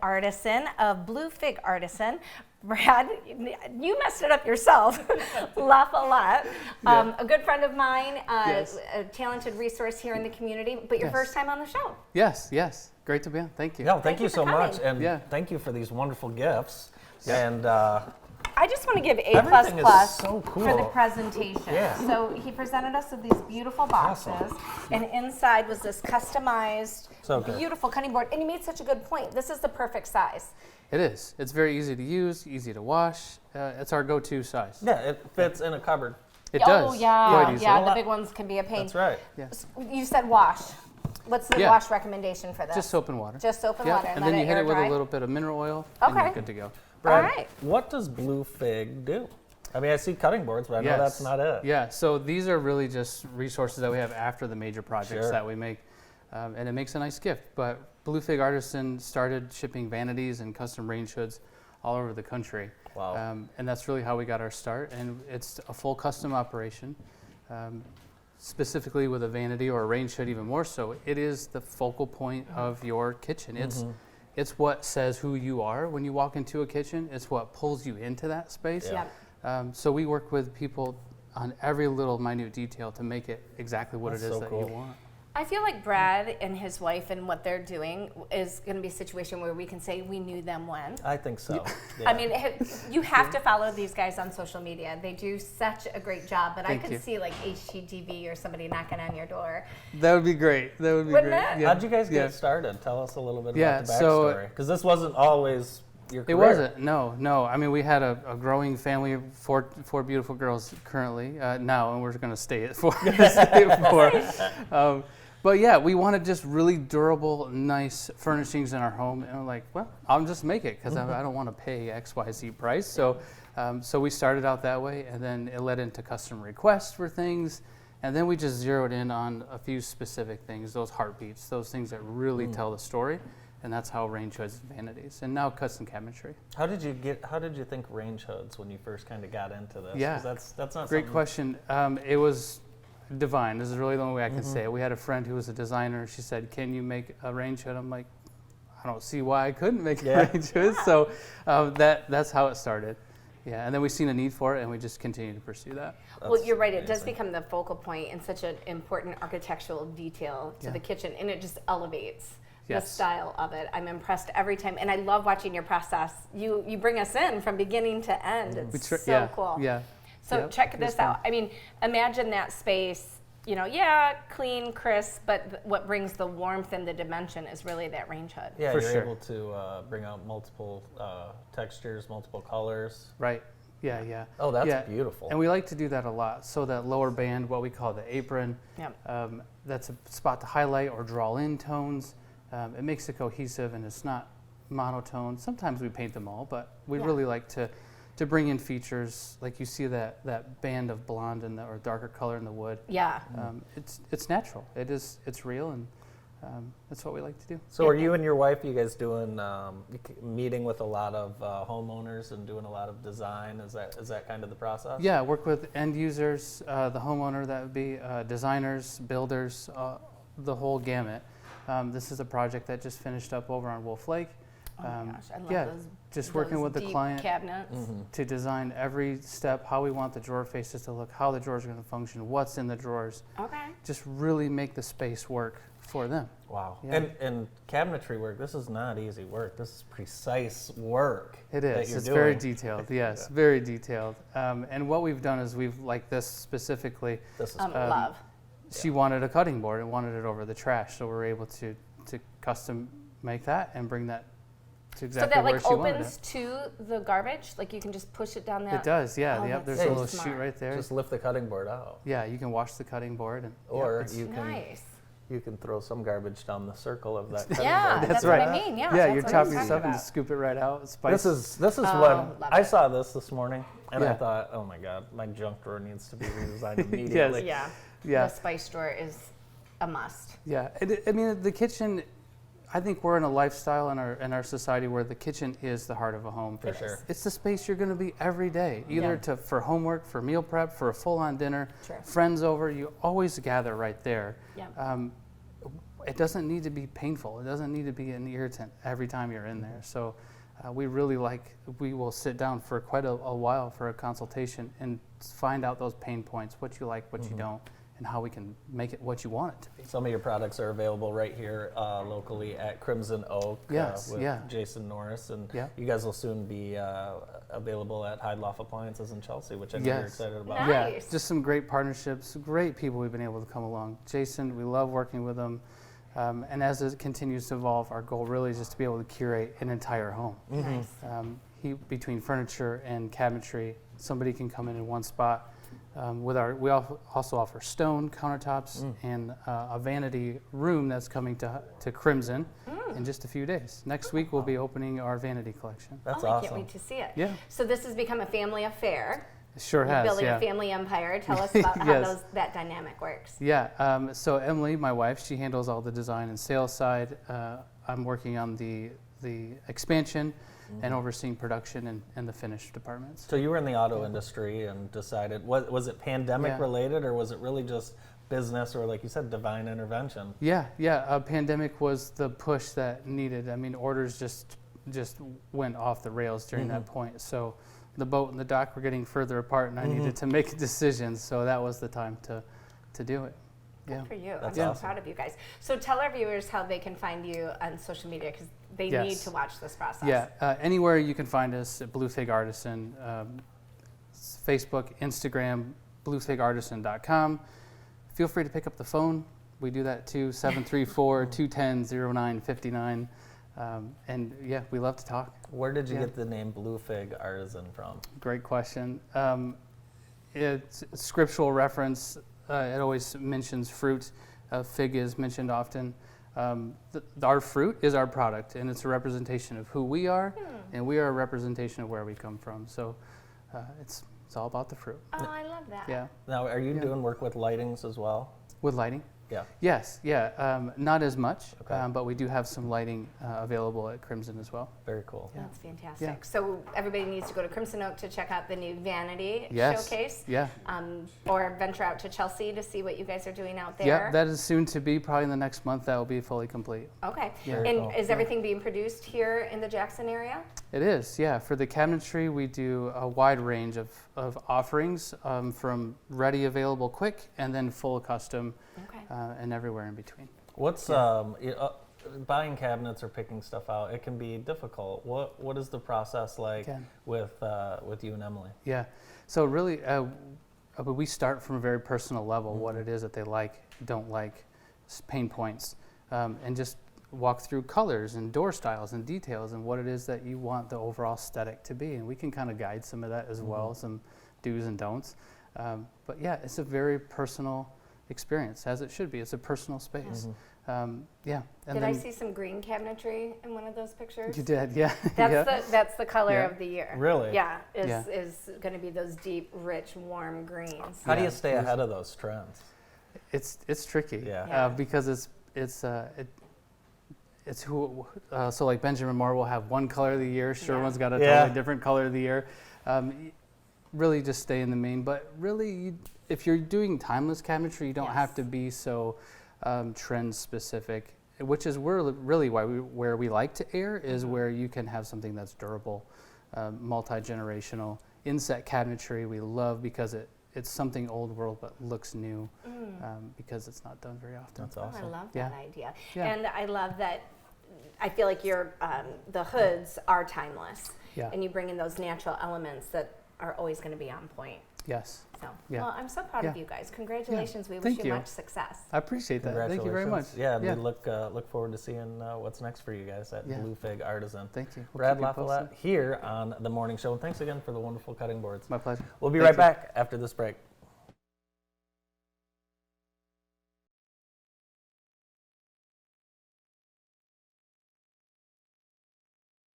Artisan of Blue Fig Artisan. Brad, you messed it up yourself. LaFollette, a good friend of mine, Yes. a talented resource here in the community, but your Yes. first time on the show. Yes. Great to be on. Thank you. No, thank you for so coming. much, and Yeah. thank you for these wonderful gifts. Yeah. And I just want to give A++ Everything is so for the cool. presentation. Yeah. So he presented us with these beautiful boxes, Awesome. and inside was this customized, So good. beautiful cutting board. And he made such a good point. This is the perfect size. It is. It's very easy to use, easy to wash. It's our go-to size. yeah, it fits in a cupboard. It Oh does. Quite yeah, easily. yeah. The big ones can be a pain. That's right. Yeah. You said wash. What's the Yeah. wash recommendation for this? Just soap and water. Just soap and Yeah. water. And let then you hit air it with dry? a little bit of mineral oil, and Okay. you're good to go. Brad, All right. what does Blue Fig do? I mean, I see cutting boards, but I know that's not it. Yeah, so these are really just resources that we have after the major projects Sure. that we make, and it makes a nice gift. But Blue Fig Artisan started shipping vanities and custom range hoods all over the country. Wow. And that's really how we got our start, and it's a full custom operation. Specifically with a vanity or a range hood, even more so, it is the focal point of your kitchen. It's what says who you are when you walk into a kitchen. It's what pulls you into that space. Yeah. Yep. So we work with people on every little minute detail to make it exactly what That's it is so that cool. you want. I feel like Brad and his wife and what they're doing is going to be a situation where we can say we knew them when. I think so. I mean, you have to follow these guys on social media. They do such a great job, but I Thank could you. see like HGTV or somebody knocking on your door. That would be great. That would be Wouldn't great. it? How'd you guys get Yeah. started? Tell us a little bit Yeah, about the so- backstory. Because this wasn't always your It career. wasn't. No. I mean, we had a growing family of four beautiful girls currently now, and we're going to stay at four. But yeah, we wanted just really durable, nice furnishings in our home, and we're like, well, I'll just make it because I don't want to pay XYZ price. So we started out that way, and then it led into custom requests for things, and then we just zeroed in on a few specific things, those heartbeats, those things that really tell the story, and that's how range hoods and vanities, and now custom cabinetry. How did you think range hoods when you first kind of got into this? Yeah. 'Cause that's not Great something- question. It was divine. This is really the only way I can say it. We had a friend who was a designer. She said, "Can you make a range hood?" I'm like, I don't see why I couldn't make Yeah. a range hood. So that's how it started. Yeah, and then we seen a need for it, and we just continue to pursue that. Well, That's you're right. It does amazing. become the focal point and such an important architectural detail to Yeah. the kitchen, and it just elevates the Yes. style of it. I'm impressed every time, and I love watching your process. You bring us in from beginning to end. It's so yeah, cool. Yeah. So Yep, check it was this fun. out. I mean, imagine that space. Clean, crisp, but what brings the warmth and the dimension is really that range hood. Yeah, For you're sure. able to bring out multiple textures, multiple colors. Right. Yeah. Oh, that's Yeah. beautiful. And we like to do that a lot. So that lower band, what we call the apron, Yep. that's a spot to highlight or draw in tones. It makes it cohesive and it's not monotone. Sometimes we paint them all, but we Yeah. really like to bring in features like you see that band of blonde or darker color in the wood. Yeah. It's natural. It's real, and that's what we like to do. So, are you and your wife, you guys doing meeting with a lot of homeowners and doing a lot of design? Is that kind of the process? Yeah, work with end users, the homeowner, that would be designers, builders, the whole gamut. This is a project that just finished up over on Wolf Lake. Oh my gosh, I love yeah, those. just working those with the deep client cabinets. to design every step, how we want the drawer faces to look, how the drawers are going to function, what's in the drawers. Okay. Just really make the space work for them. Wow. Yeah. And cabinetry work, this is not easy work. This is precise work. It that is. you're It's doing. very detailed. Yes, very detailed. And what we've done is like this specifically. This is Love. She wanted a cutting board and wanted it over the trash, so we were able to custom make that and bring that to exactly So that where like she wanted opens it. to the garbage? Like you can just push it down that? It does, yeah. Oh, Yep, that's there's a so little smart. chute right there. just lift the cutting board out, Yeah, you can wash the cutting board, and or it's- you can Nice. throw some garbage down the circle of that cutting Yeah, board. that's right. what I mean. Yeah, yeah, that's you what chop I'm your talking stuff and about. scoop it right out. Spice. This is Oh, what love I it. saw this morning, and I Yeah. thought, oh my god, my junk drawer needs to be redesigned immediately. Yeah. Yeah. The spice drawer is a must. Yeah, I mean the kitchen. I think we're in a lifestyle in our society where the kitchen is the heart of a home. For sure. It's the space you're going to be every day, either for homework, for meal prep, for a full-on dinner, Sure. friends over. You always gather right there. Yeah. it doesn't need to be painful. It doesn't need to be an irritant every time you're in there. So we will sit down for quite a while for a consultation and find out those pain points, what you like, what you don't, and how we can make it what you want it to be. Some of your products are available right here locally at Crimson Oak with Jason Norris, and you guys will soon be available at Heideloff Appliances in Chelsea, which I know you're excited about. Nice. Yeah, just some great partnerships, great people we've been able to come along. Jason, we love working with him. And as it continues to evolve, our goal really is just to be able to curate an entire home. Nice. Between furniture and cabinetry, somebody can come in one spot. We also offer stone countertops and a vanity room that's coming to Crimson in just a few days. Next week we'll be opening our vanity collection. That's I awesome. can't wait to see it. Yeah. So this has become a family affair. It sure has. Building a family empire. Tell us about how that dynamic works. Yeah. So Emily, my wife, she handles all the design and sales side. I'm working on the expansion and overseeing production and the finished departments. So you were in the auto industry and decided, was it pandemic related, or was it really just business, or like you said, divine intervention? Yeah. Pandemic was the push that needed. I mean, orders just went off the rails during that point. So the boat and the dock were getting further apart, and I needed to make decisions. So that was the time to do it. Good for you. That's I'm awesome. so proud of you guys. So tell our viewers how they can find you on social media, because they need to watch this process. Yeah, anywhere you can find us at Blue Fig Artisan, Facebook, Instagram, bluefigartisan.com. Feel free to pick up the phone. We do that too, 734-210-0959. And yeah, we love to talk. Where did you get the name Blue Fig Artisan from? Great question. It's a scriptural reference. It always mentions fruit. Fig is mentioned often. Our fruit is our product, and it's a representation of who we are, and we are a representation of where we come from. So it's all about the fruit. Oh, I love that. Yeah. Now, are you doing work with lightings as well? With lighting? Yeah. Yes, not as much, Okay. but we do have some lighting available at Crimson as well. Very cool. That's fantastic. So everybody needs to go to Crimson Oak to check out the new vanity showcase. Yeah. Or venture out to Chelsea to see what you guys are doing out there. Yeah, that is soon to be. Probably in the next month that will be fully complete. Okay. Yeah. And cool. is everything being produced here in the Jackson area? It is, yeah. For the cabinetry, we do a wide range of offerings, from ready, available, quick, and then full custom, and everywhere in between. What's buying cabinets or picking stuff out? It can be difficult. What is the process like with you and Emily? Yeah, so really, we start from a very personal level. What it is that they like, don't like, pain points, and just walk through colors and door styles and details and what it is that you want the overall aesthetic to be, and we can kind of guide some of that as well, some do's and don'ts. But yeah, it's a very personal experience, as it should be. It's a personal space. And did I see some green cabinetry in one of those pictures? You did, yeah. That's the color of the year. Really? Yeah, is going to be those deep, rich, warm greens. How do you stay ahead of those trends? It's tricky, Yeah. because it's who. So like Benjamin Moore will have one color of the year. Sherwin's got a totally different color of the year. Really, just stay in the main. But really, if you're doing timeless cabinetry, you don't have to be so trend specific, which is really where we like to err, is where you can have something that's durable, multi-generational. Inset cabinetry we love because it's something old world but looks new, because it's not done very often. That's awesome. I love that idea. Yeah. And I love that. I feel like the hoods are timeless, and you bring in those natural elements that are always going to be on point. Yes. So, well, I'm so proud of you guys. Congratulations. We wish you much success. I appreciate that. Thank you very much. Yeah, we look forward to seeing what's next for you guys at Blue Fig Artisan. Thank you. Brad LaFollette here on The Morning Show. And thanks again for the wonderful cutting boards. My pleasure. We'll be right back after this break.